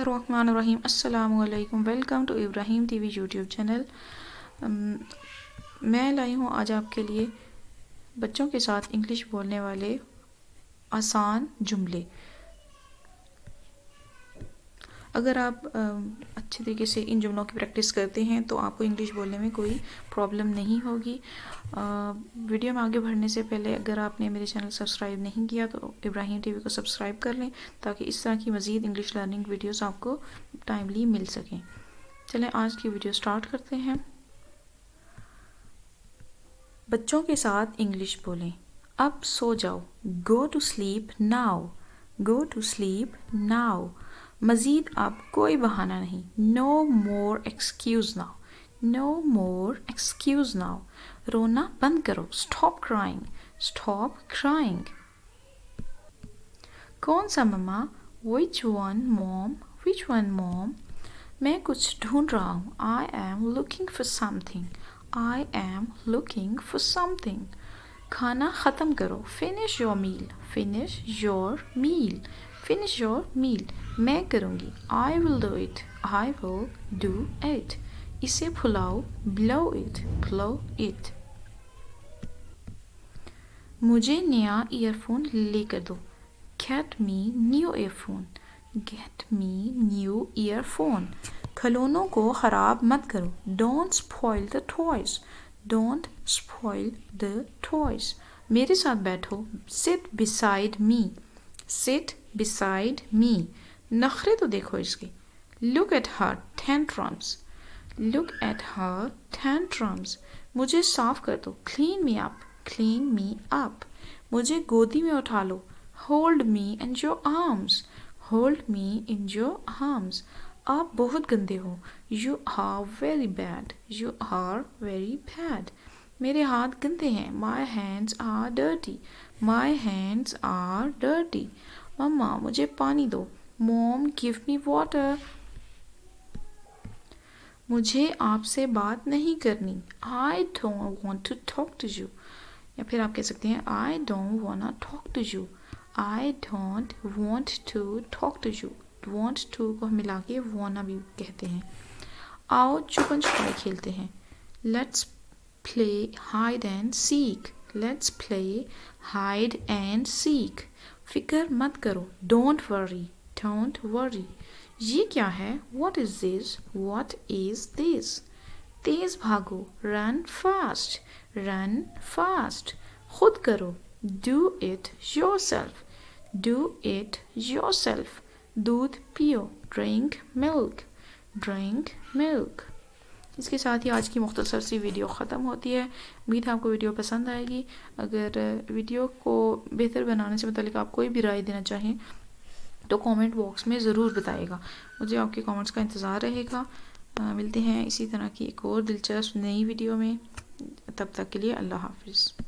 बिस्मिल्लाहिर्रहमानिर्रहीम। अस्सलामु अलैकुम। Welcome to Ibrahim TV YouTube channel. मैं लाई हूँ आज आपके लिए बच्चों के साथ इंग्लिश बोलने वाले आसान जुमले। अगर आप अच्छे तरीके से इन जुमलों की प्रैक्टिस करते हैं तो आपको इंग्लिश बोलने में कोई प्रॉब्लम नहीं होगी। वीडियो में आगे बढ़ने से पहले अगर आपने मेरे चैनल सब्सक्राइब नहीं किया तो इब्राहिम टीवी को सब्सक्राइब कर लें ताकि इस तरह की मज़ीद इंग्लिश लर्निंग वीडियोस आपको टाइमली मिल सकें। चलें आज की वीडियो स्टार्ट करते हैं। बच्चों के साथ इंग्लिश बोलें। अब सो जाओ, go to sleep now, go to sleep now. मज़ीद अब कोई बहाना नहीं, no more excuse now, no more excuse now. रोना बंद करो, स्टॉप क्राइंग, स्टॉप क्राइंग। कौन सा मम्मा, which one mom, which one mom. मैं कुछ ढूंढ रहा हूँ, I am looking for something, I am looking for something. खाना ख़त्म करो, finish your meal, finish your meal, finish your meal. मैं करूँगी, I will do it, I will do it. इसे फुलाओ, ब्लो इट, ब्लो इट। मुझे नया earphone लेकर दो, get me new earphone, get me new earphone. खिलौनों को ख़राब मत करो, don't spoil the toys, don't spoil the toys. मेरे साथ बैठो, seat beside me, seat beside me. नखरे तो देखो इसके, look at her tantrums, look at her tantrums. मुझे साफ कर दो, clean me up, clean me up. मुझे गोदी में उठा लो, hold me in your arms, hold me in your arms. आप बहुत गंदे हो, you are very bad, you are very bad. मेरे हाथ गंदे हैं, my hands are dirty, my hands are dirty. मम्मा मुझे पानी दो, मॉम गिव मी वाटर। मुझे आपसे बात नहीं करनी, I don't want to talk to you. या फिर आप कह सकते हैं I don't wanna talk to you, I don't want to talk to you. Want to को हम मिला के वाना भी कहते हैं। आओ छुपन छुपाई खेलते हैं, let's play hide and seek, let's play hide and seek. फिक्र मत करो, डोंट वरी, डोंट वरी। ये क्या है, what is this, what is this. तेज भागो, रन फास्ट, रन फास्ट। खुद करो, do it yourself, do it yourself. दूध पियो, ड्रिंक मिल्क, ड्रिंक मिल्क। इसके साथ ही आज की मुख्तसर सी वीडियो ख़त्म होती है। उम्मीद है आपको वीडियो पसंद आएगी। अगर वीडियो को बेहतर बनाने से मतलब आप कोई भी राय देना चाहें तो कमेंट बॉक्स में ज़रूर बताइएगा, मुझे आपके कमेंट्स का इंतज़ार रहेगा। मिलते हैं इसी तरह की एक और दिलचस्प नई वीडियो में, तब तक के लिए अल्लाह हाफिज़।